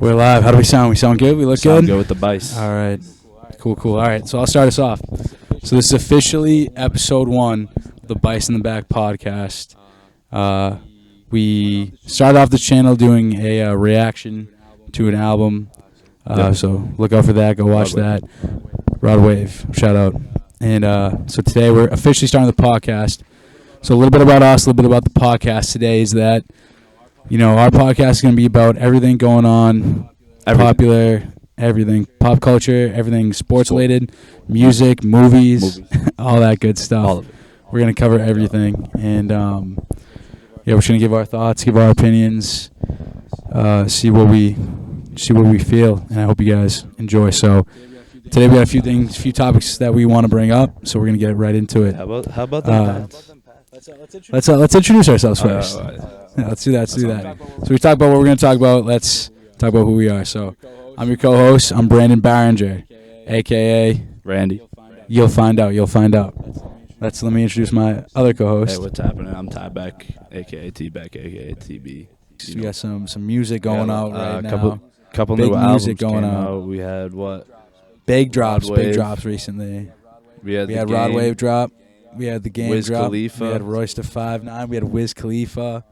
We're live. How do we sound? We sound good? We look Sound good? good with the Bice. All right. Cool. All right. So I'll start us off. So this is officially episode 1 of the Bice in the Back podcast. We started off this channel doing a reaction to an album. So look out for that. Go watch that. Broadway. Shout out. And so today we're officially starting the podcast. So a little bit about us, a little bit about the podcast today is that, you know, our podcast is going to be about everything going on, popular, everything, pop culture, everything sports-related, music, movies, all that good stuff. All of it. We're going to cover everything. And, we're just going to give our thoughts, give our opinions, see what we feel. And I hope you guys enjoy. So today we got a few topics that we want to bring up, so we're going to get right into it. How about that? Let's introduce ourselves first. Yeah, let's do that. So we talk about what we're going to talk about. Let's talk about who we are. So I'm your co-host. I'm Brandon Barringer, a.k.a. Randy. You'll find out. Let me introduce my other co-host. Hey, what's happening? I'm Ty Beck, a.k.a. T-Beck, a.k.a. TB. So we got some music going out right now. Couple Big new albums music going came out. We had what? Big drops Broadway. recently. We had Rod Wave drop. We had the Game Wiz drop. Khalifa. We had Royce da 5'9". We had Wiz Khalifa.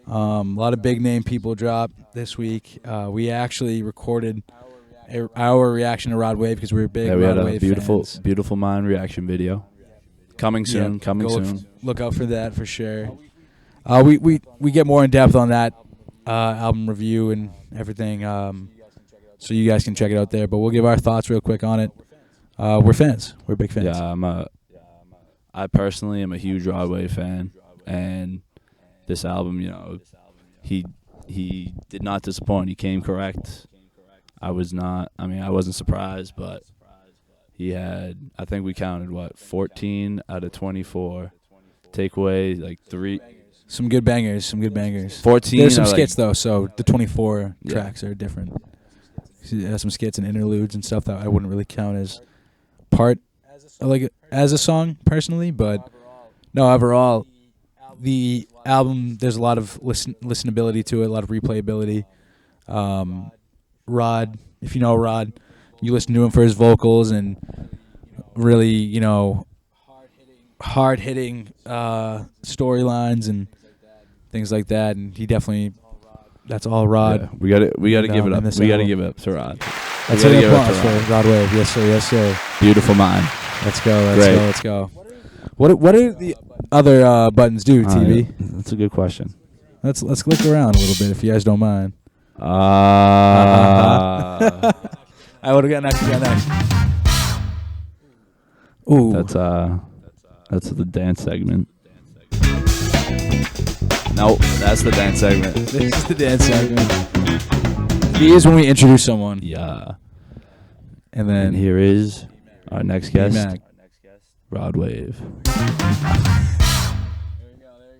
A lot of big name people dropped this week. We actually recorded our reaction to Rod Wave because we were big Rod Wave fans. We had a beautiful mind reaction video. Coming soon. Look out for that for sure. We get more in depth on that album review and everything. So you guys can check it out there. But we'll give our thoughts real quick on it. We're fans. We're big fans. Yeah, I personally am a huge Broadway fan, and this album, you know, he did not disappoint. He came correct. I wasn't surprised, but he had, I think we counted, 14 out of 24. Take away, 3. Some good bangers. 14. There's some skits, though, so the 24 tracks are different. There's some skits and interludes and stuff that I wouldn't really count as part, as a song, personally. But, no, overall, the album, there's a lot of listenability to it, a lot of replayability. Rod, if you know Rod, you listen to him for his vocals and really, you know, hard-hitting storylines and things like that. And he definitely, that's all Rod. Yeah, we got to give it up. We got to give it up to Rod. Let's give applause for Rod Wave. Yes, sir. Beautiful mind. Let's go. What do the other buttons do, TV? That's a good question. Let's click around a little bit if you guys don't mind. I would have got next. Ooh. That's the dance segment. No, that's the dance segment. This is the dance segment. He is when we introduce someone. Yeah. And here is our next guest, Mac. Rod Wave.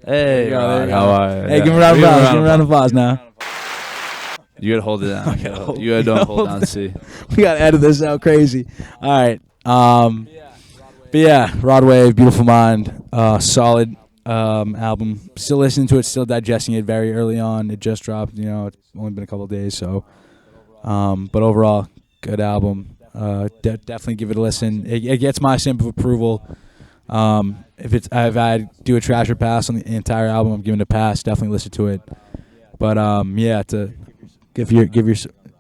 Hey, Rod, how are you? Hey, give me a round of applause now. You gotta hold it down. You gotta don't hold down C. We gotta edit this out crazy. All right. But yeah, Rod Wave, Beautiful Mind, solid album. Still listening to it, still digesting it very early on. It just dropped, you know, it's only been a couple of days, so. But overall, good album. Definitely give it a listen. It gets my stamp of approval. If I do a trash or pass on the entire album, I'm giving it a pass. Definitely listen to it. But to give your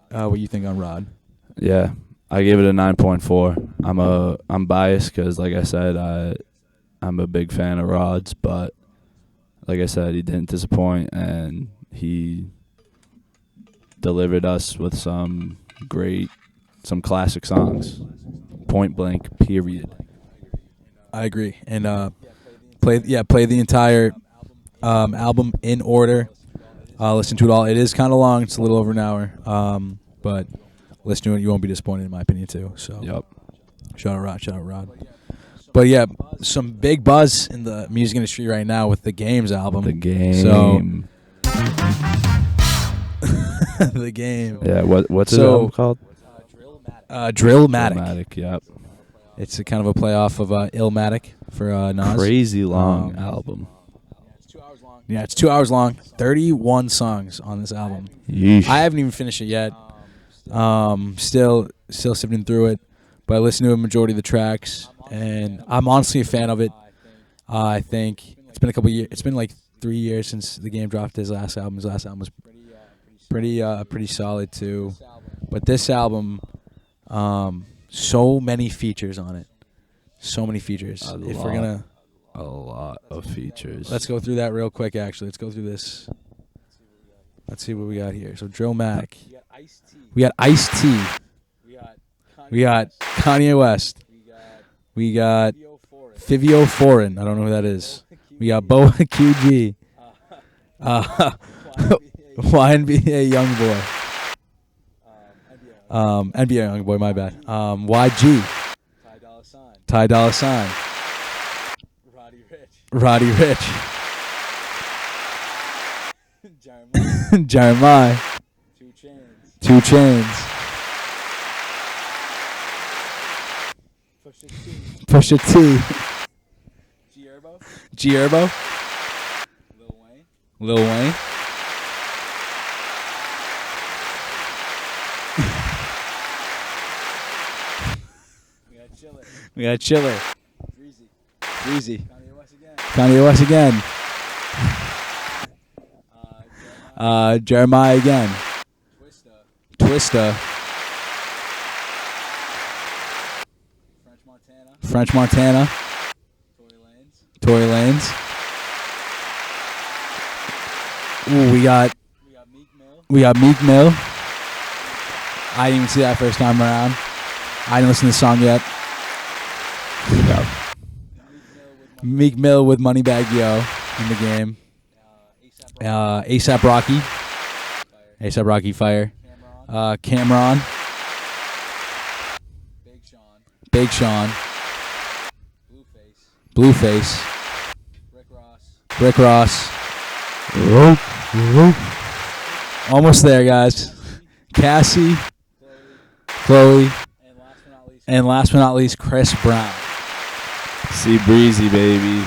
what you think on Rod. Yeah, I gave it a 9.4. I'm biased because, like I said, I'm a big fan of Rod's, but like I said, he didn't disappoint, and he delivered us with some classic songs. Point blank, period. I agree, and play the entire album in order. Listen to it all. It is kind of long. It's a little over an hour, but listen to it. You won't be disappointed, in my opinion, too. So, yep. Shout out Rod. But yeah, some big buzz in the music industry right now with the Games album. The Game. So, the Game. Yeah. What's the album called? Drillmatic. Drillmatic. Yep. It's a kind of a playoff of Illmatic for Nas. Crazy long album. It's 2 hours long. Yeah, it's 2 hours long. 31 songs on this album. Yeesh. I haven't even finished it yet. Still sifting through it, but I listened to a majority of the tracks, and I'm honestly a fan of it. I think it's been a couple years. It's been like 3 years since the Game dropped his last album. His last album was pretty solid too. But this album, so many features on it. So many features. If we're gonna, a lot of features. let's go through that real quick. Actually, let's go through this. Let's see what we got here. So Drill Mac. We got Ice-T. We got Kanye West. We got Fivio Foreign. I don't know who that is. We got Boa QG. YNBA Youngboy. NBA Youngboy, my bad. YG. Ty Dolla Sign. Roddy Rich. Jeremiah. 2 Chainz. Pusha T. G Herbo. Lil Wayne. We got Chiller. Breezy. Kanye West again. Jeremiah again. Twista. French Montana. Tory Lanez. Ooh, we got Meek Mill. I didn't even see that first time around. I didn't listen to the song yet. Meek Mill with Moneybagg Yo in the Game. ASAP Rocky Fire. Cameron. Big Sean. Blueface. Rick Ross. Almost there, guys. Cassie. Chloe. And last but not least, Chris Brown. See Breezy, baby.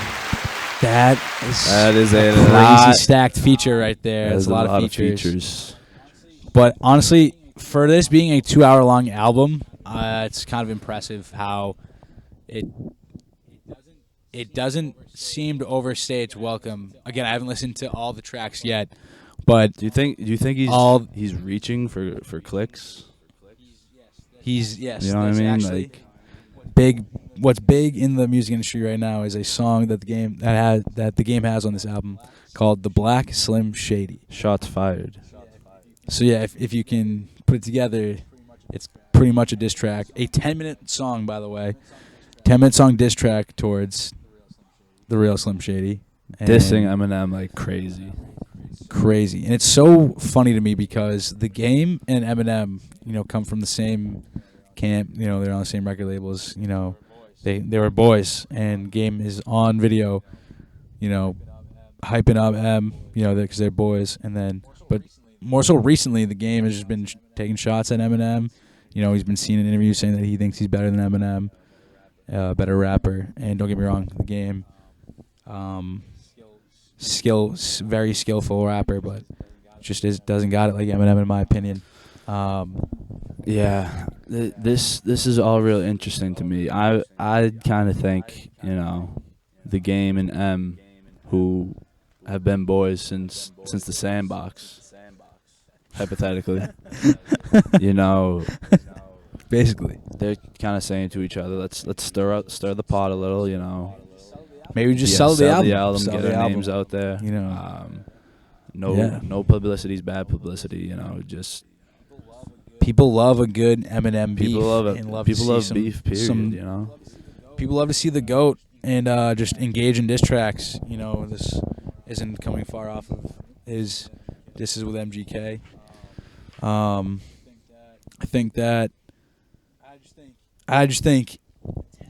That is a crazy lot. stacked feature right there. There's That's a lot of features. But honestly, for this being a 2 hour long album, it's kind of impressive how it doesn't seem to overstay its welcome. Again, I haven't listened to all the tracks yet, but Do you think he's reaching for clicks? yes, You know what I mean? actually Like, big. What's big in the music industry right now is a song that the game has on this album called "The Black Slim Shady." shots fired. So yeah, if you can put it together, it's pretty much a diss track. A 10-minute song, by the way. 10-minute song diss track towards the real Slim Shady. And Dissing Eminem like crazy. crazy. And it's so funny to me because the Game and Eminem, come from the same camp. They're on the same record labels. They were boys, and Game is on video, hyping up M, because they're boys. And then, but more so recently, the Game has just been taking shots at Eminem. He's been seen in interviews saying that he thinks he's better than Eminem, better rapper. And don't get me wrong, the Game, very skillful rapper, but just doesn't got it like Eminem in my opinion. Yeah, this is all real interesting to me. I kind of think the Game and M, who have been boys since the Sandbox, hypothetically, Basically, they're kind of saying to each other, let's stir the pot a little, maybe just sell the album, get our names out there. No publicity is bad publicity. Just people love a good Eminem beef. people love it. And love People to love see beef. Period. People love to see the GOAT and just engage in diss tracks. This isn't coming far off of his disses with MGK. I just think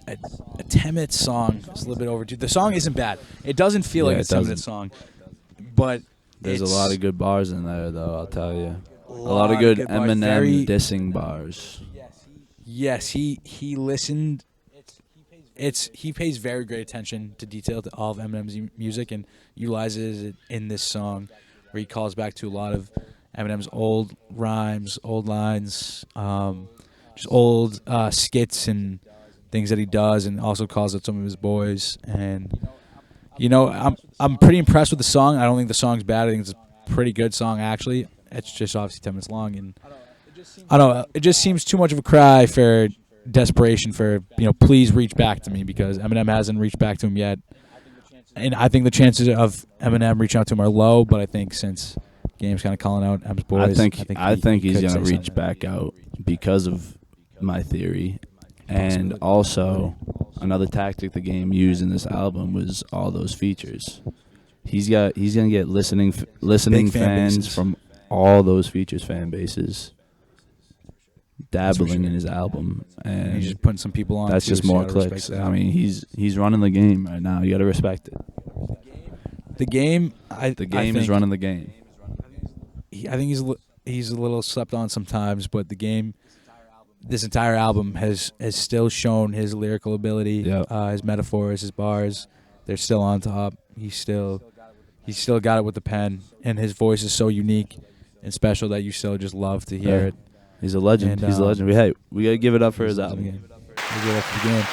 a 10-minute song is a little bit overdue. The song isn't bad. It doesn't feel like a 10-minute song, but There's a lot of good bars in there, though. I'll tell you, a lot of good bars. Eminem dissing bars. Yes, he listened. he pays very great attention to detail to all of Eminem's music and utilizes it in this song, where he calls back to a lot of Eminem's old rhymes, old lines, just old skits and things that he does, and also calls out some of his boys. And I'm pretty impressed with the song. I don't think the song's bad. I think it's a pretty good song actually. It's just obviously 10 minutes long, and I don't know. It just seems too much of a cry for desperation for please reach back to me, because Eminem hasn't reached back to him yet. And I think the chances of Eminem reaching out to him are low, but I think since Game's kind of calling out Em's boys, I think he's gonna reach back out because of my theory. And also, another tactic the Game used in this album was all those features. He's gonna get listening fans from all those features, fan bases, dabbling in his album, and he's just putting some people on. That's just more clicks. I mean, he's running the game right now. You got to respect it. The Game is running the game. I think he's a little slept on sometimes, but the Game, this entire album has still shown his lyrical ability, his metaphors, his bars. They're still on top. He's still got it with the pen, and his voice is so unique and special that you still just love to hear it. He's a legend. He's a legend. We gotta give it up for his album. We give it up for the Game.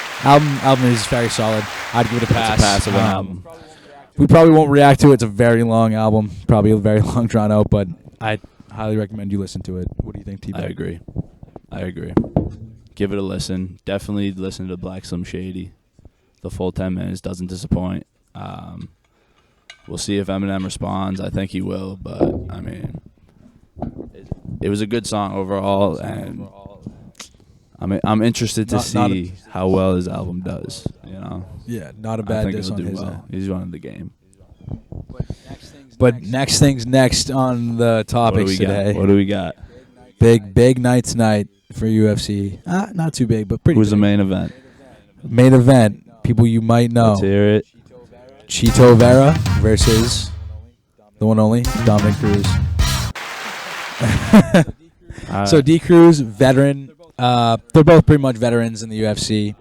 Album is very solid. I'd give it a pass. It's a pass of an album. We probably won't react to it. It's a very long album, probably a very long drawn out, but I highly recommend you listen to it. What do you think, T-Bag? I agree. Give it a listen. Definitely listen to Black Slim Shady. The full 10 minutes doesn't disappoint. We'll see if Eminem responds. I think he will, but I mean, it was a good song overall, and I'm interested to see how well his album does. Yeah, not a bad diss on his well. He's running the game. But next things next on the topics today. What do we got? Big night tonight for UFC. Not too big, but pretty. Who's big. the main event? Main event. People you might know. Let's hear it. Chito Vera versus the one only Dominic Cruz. So D Cruz, veteran. They're both pretty much veterans in the UFC.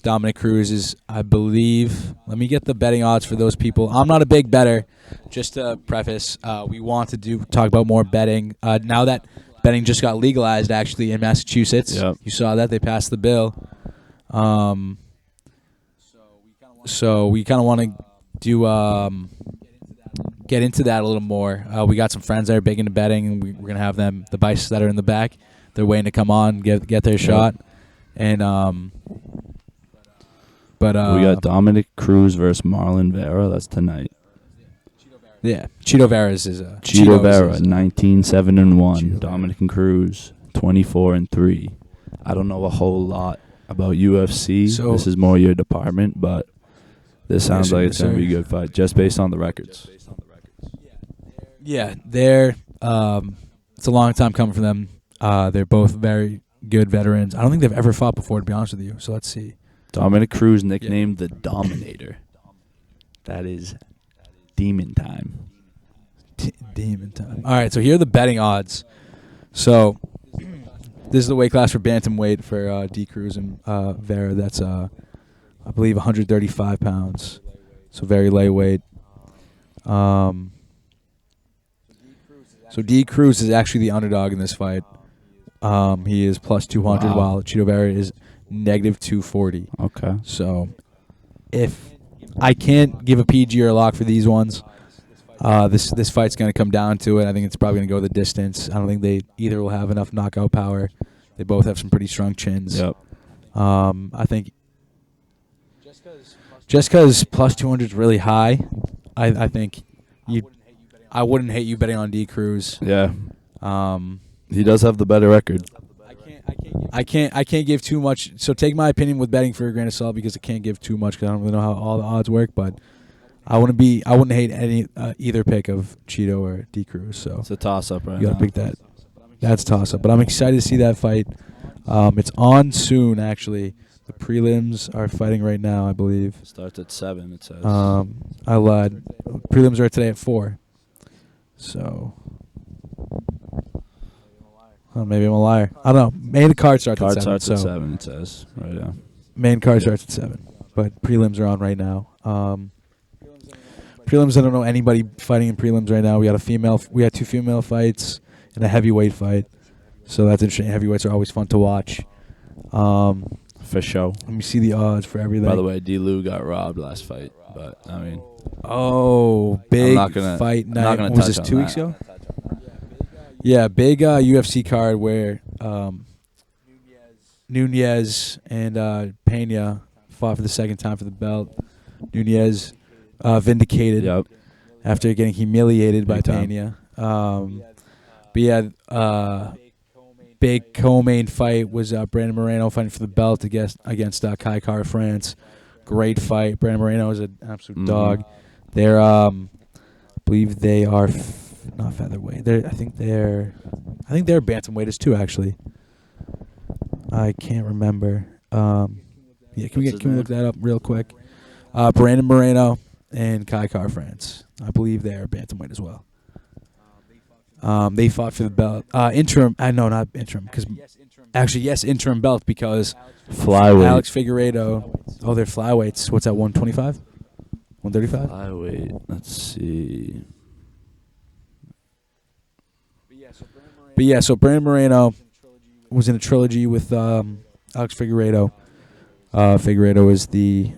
Dominic Cruz is, I believe. Let me get the betting odds for those people. I'm not a big bettor. Just to preface, we want to talk about more betting. Now that betting just got legalized, actually in Massachusetts, You saw that they passed the bill. So we kind of want to get into that a little more. We got some friends that are big into betting, and we're gonna have them, the Bice that are in the back. They're waiting to come on, get their shot, and we got Dominic Cruz versus Marlon Vera. That's tonight. Yeah, Chito Vera is Chito Vera, 19-7-1. Dominic Cruz, 24-3. I don't know a whole lot about UFC. So this is more your department, but this sounds like it's going to be a good fight, just based on the records. Yeah, it's a long time coming for them. They're both very good veterans. I don't think they've ever fought before, to be honest with you. So let's see. Dominic Cruz, nicknamed the Dominator. That is demon time. Demon time. All right, so here are the betting odds. So this is the weight class for bantamweight for D Cruz and Vera. That's I believe 135 pounds. So very lightweight. So D Cruz is actually the underdog in this fight. He is plus 200, while Chito Vera is negative 240. Okay. So if I can't give a PG or a lock for these ones, this fight's going to come down to it. I think it's probably going to go the distance. I don't think they either will have enough knockout power. They both have some pretty strong chins. Yep. I think just because plus 200 is really high, I think I wouldn't hate you betting on D Cruz. Yeah. He does have the better record. I can't give too much. So take my opinion with betting for a grain of salt, because I can't give too much because I don't really know how all the odds work. But I wouldn't hate either pick of Chito or D Cruz. So it's a toss up right now. You gotta pick that. That's a toss up. But I'm excited to see that fight. It's on soon, actually. The prelims are fighting right now, I believe. It starts at 7. It says. I lied. Prelims are today at 4. So. Oh, maybe I'm a liar. I don't know. Maybe the card starts at 7. At 7, it says. Right, yeah. Main card starts at 7, but prelims are on right now. Prelims, I don't know anybody fighting in prelims right now. We had 2 female fights and a heavyweight fight, so that's interesting. Heavyweights are always fun to watch. For sure. Let me see the odds for everything. By the way, D. Lou got robbed last fight, but I mean, big I'm not gonna, fight I'm night. not gonna Was touch this on 2 weeks that. ago? Yeah, big UFC card where Nunez and Pena fought for the second time for the belt. Nunez vindicated after getting humiliated by Big time. Pena. But yeah, big co-main fight was Brandon Moreno fighting for the belt against Kai Kara France. Great fight. Brandon Moreno is an absolute dog. They're I believe they are not featherweight. I think they're bantamweighters too. Actually, I can't remember. Yeah, can we look that up real quick? Brandon Moreno and Kai Kara France. I believe they are bantamweight as well. They fought for the belt. Interim. No, not interim. Yes, interim belt because Flyweight. Alex Figueiredo. Oh, they're flyweights. What's that? 125? 135? Flyweight. Let's see. But yeah, so Brandon Moreno was in a trilogy with Alex Figueiredo. Figueiredo is the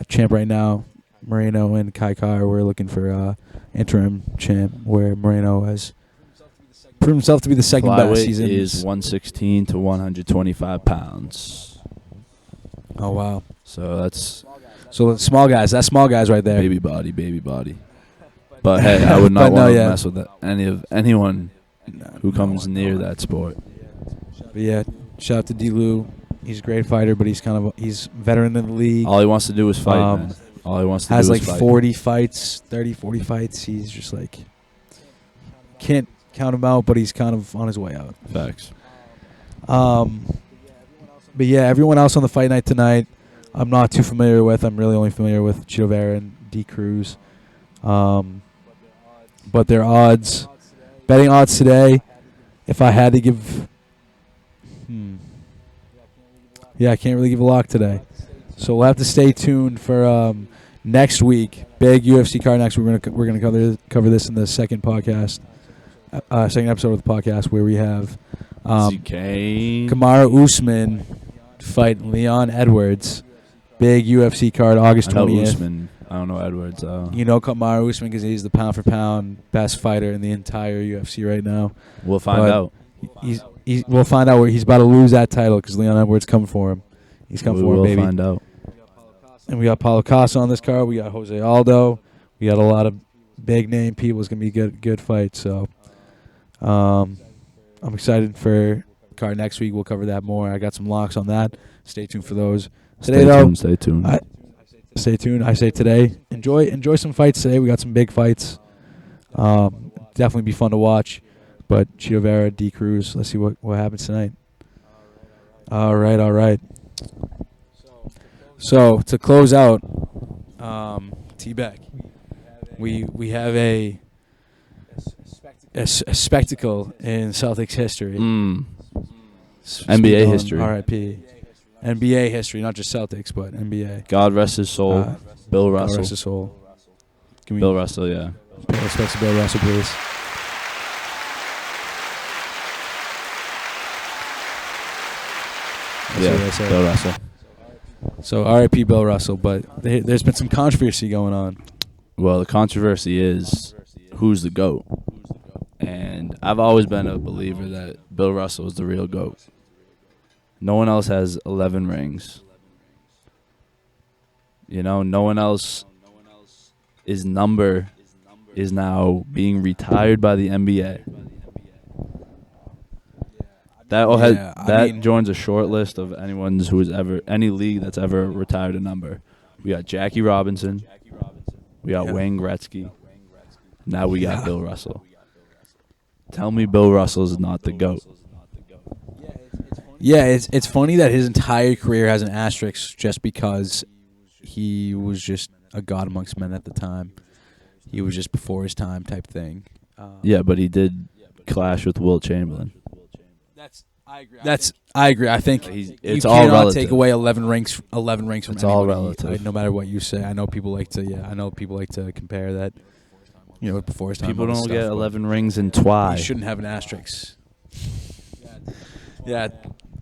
champ right now. Moreno and Kai Kara were looking for interim champ, where Moreno has proved himself to be the second best. Flyweight He's is 116 to 125 pounds. Oh wow! So that's small guys. That's small guys right there. baby body. But hey, I would not want to mess with anyone who comes near that sport. But yeah, shout out to D. Lou. He's a great fighter, but he's veteran in the league. All he wants to do is fight, man. All he wants to do is fight. fight. Has like 40 fights. He's just like, can't count him out, but he's kind of on his way out. Facts. But yeah, everyone else on the fight night tonight, I'm not too familiar with. I'm really only familiar with Chito Vera and D. Cruz. But their betting odds today, if I had to give, yeah, I can't really give a lock today. So we'll have to stay tuned for next week. Big UFC card next week. We're gonna cover this in the second podcast, second episode of the podcast, where we have Kamaru Usman fight Leon Edwards. Big UFC card, August 20th. I don't know Edwards. You know Kamaru Usman because he's the pound for pound best fighter in the entire UFC right now. We'll find out. We'll find out where he's about to lose that title because Leon Edwards coming for him. He's coming for him, baby. We'll find out. And we got Paulo Costa on this card. We got Jose Aldo. We got a lot of big name people. It's gonna be a good fight. So, I'm excited for the card next week. We'll cover that more. I got some locks on that. Stay tuned for those. Stay tuned. Stay tuned. I say today, enjoy some fights today. We got some big fights. Definitely be fun to watch. But Chito Vera, D. Cruz. Let's see what happens tonight. All right. So to close out, T-Back, we have a spectacle in Celtics history. NBA history. R.I.P. NBA history, not just Celtics, but NBA. God rest his soul. Bill Russell. God rest his soul. Bill Russell, yeah. Pay respects to Bill Russell, please. That's Bill Russell. So R.I.P. Bill Russell, but there's been some controversy going on. Well, the controversy is who's the GOAT. And I've always been a believer that Bill Russell is the real GOAT. No one else has 11 rings. You know, no one else, his number is now being retired by the NBA. That joins a short list of any league that's ever retired a number. We got Jackie Robinson. We got Wayne Gretzky. Now we got Bill Russell. Tell me Bill Russell is not the GOAT. Yeah, it's funny that his entire career has an asterisk just because he was just a god amongst men at the time. He was just before his time type thing. Yeah, but he did clash with Wilt Chamberlain. I agree. I think It's you all cannot relative. take away 11 ranks from It's all anybody, relative. no matter what you say. I know people like to compare that. Before his time. People all this don't stuff, get but 11 rings in twi. You shouldn't have an asterisk. Yeah,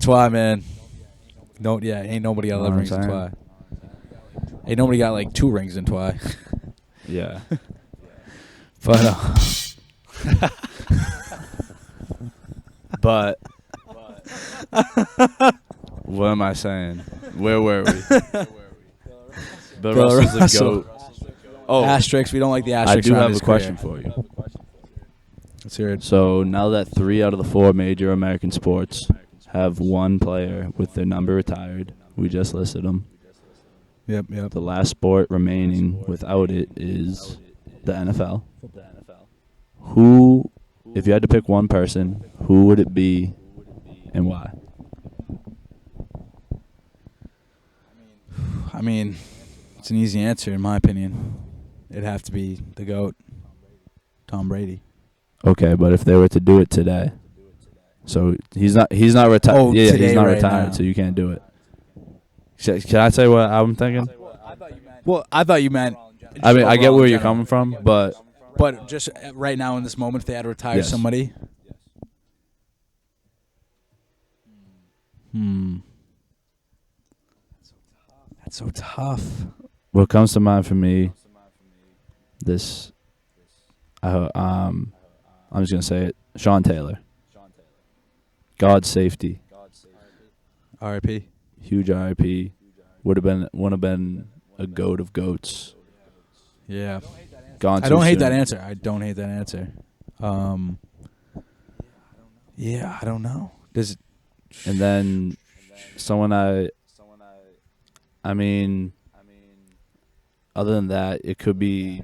twi, man. No, yeah, ain't nobody got 11 rings in twi. Ain't nobody got like 2 rings in twi. Yeah. But But what am I saying? Where were we? Bill Bill Russell's Russell. the GOAT. Oh, asterisks. We don't like the I asterisks. do around have his a question career. for you. Let's hear it. So now that 3 out of the 4 major American sports have one player with their number retired, we just listed them. Yep. The last sport remaining without it is the NFL. Who, if you had to pick one person, who would it be and why? I mean, it's an easy answer in my opinion. It'd have to be the GOAT, Tom Brady. Okay, but if they were to do it today, so he's not retired. Oh, yeah, today, he's not right retired, now. so you can't do it. Can I say what I'm thinking? Well, I thought you meant. I mean, I get overall in where you're general. coming from, but But just right now in this moment, if they had to retire Yes. somebody. That's so tough. what comes to mind for me, I'm just gonna say it, Sean Taylor. God's safety, R.I.P. huge RIP, would have been a goat of goats. Yeah. Gone I too don't hate soon. that answer. Yeah, I don't know. Does And then someone I mean, other than that, it could be.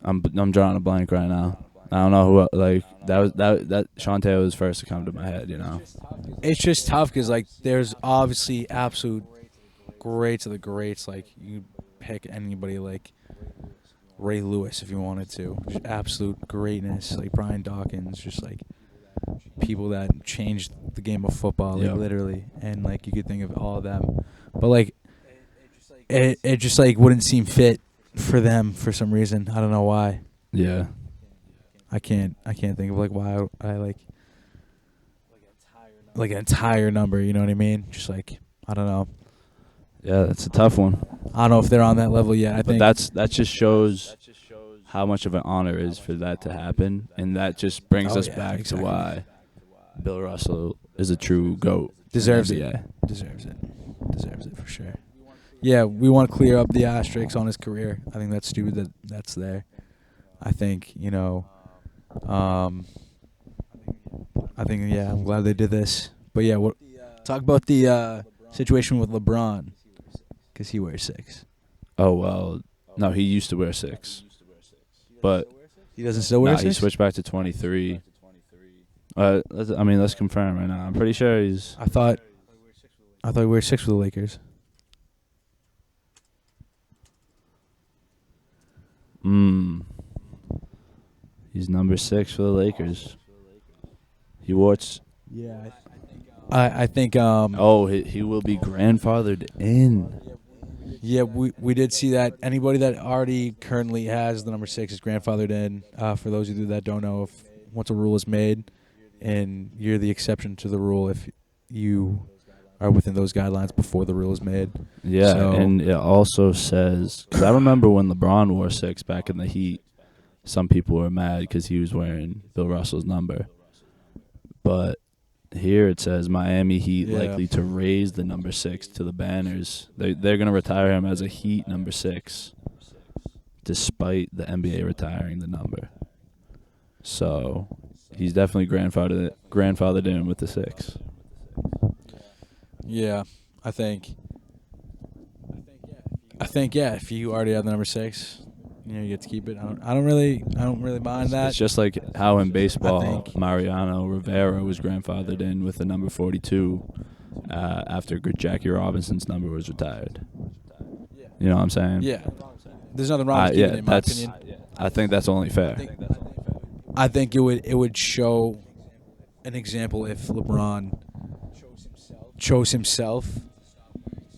I'm drawing a blank right now. I don't know who that Sean Taylor was first to come to my head. it's just tough because like there's obviously absolute greats of the greats. Like you pick anybody like Ray Lewis if you wanted to. Just absolute greatness. Like Brian Dawkins, just like people that changed the game of football, like Yep. literally. And like you could think of all of them, but like it just like wouldn't seem fit for them for some reason. I don't know why. Yeah. I can't think of like why I like an entire number. You know what I mean? Just like I don't know. Yeah, that's a tough one. I don't know if they're on that level yet. I But think that just shows how much of an honor it is for that to happen, and that just brings Oh, us yeah, back exactly. to why Bill Russell is a true GOAT. Deserves in it. the NBA. Deserves it for sure. Yeah, we want to clear up the asterisks on his career. I think that's stupid that's there. I think I'm glad they did this. But yeah, talk about the situation with LeBron because he wears 6. Oh well, no, he used to wear 6, but He doesn't still wear he 6. switched back to 23. Let's confirm right now. I'm pretty sure he's. I thought he wears 6 for the Lakers. He's number 6 for the Lakers. He wore. Yeah, I think. Oh, he will be grandfathered in. Yeah, we did see that. Anybody that already currently has the number 6 is grandfathered in. For those of you that don't know, if once a rule is made, and you're the exception to the rule if you are within those guidelines before the rule is made. Yeah, So- and it also says, because I remember when LeBron wore 6 back in the Heat, some people were mad because he was wearing Bill Russell's number. But here it says Miami Heat Yeah. likely to raise the number 6 to the banners. They're going to retire him as a Heat number 6, despite the NBA retiring the number. So he's definitely grandfathered in with the 6. Yeah, I think yeah. If you already have the number 6, you get to keep it. I don't really mind that. It's just like how in baseball, think- Mariano Rivera was grandfathered in with the number 42 after Jackie Robinson's number was retired. You know what I'm saying? Yeah, there's nothing wrong with keeping it, in my opinion. I think that's only fair. I think it would show an example if LeBron chose himself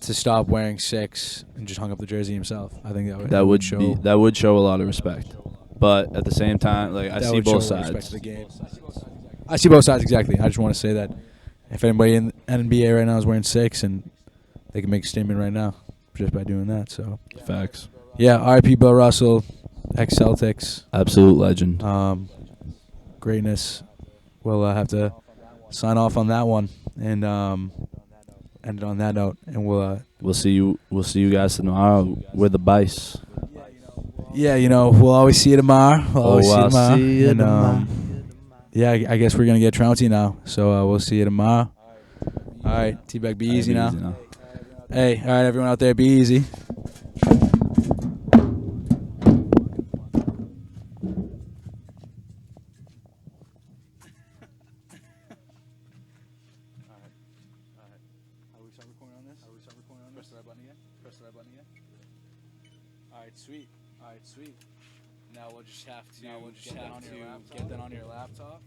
to stop wearing 6 and just hung up the jersey himself. I think that would show that would show a lot of respect. But at the same time, like I see both sides. The game. I see both sides exactly. I just want to say that if anybody in the NBA right now is wearing 6, and they can make a statement right now just by doing that. So Facts. yeah, R.I.P. Bill Russell, ex-Celtics, Absolute legend. greatness. We'll have to sign off on that one and end it on that note, and We'll see you guys tomorrow with the Bice. yeah, we'll always see you tomorrow. I'll see you tomorrow. Yeah, I guess we're gonna get Trounty now, so we'll see you tomorrow. All right, T-Bag, be easy now. Hey, all right, everyone out there, be easy. Sweet. Now we'll just have to get that on your laptop.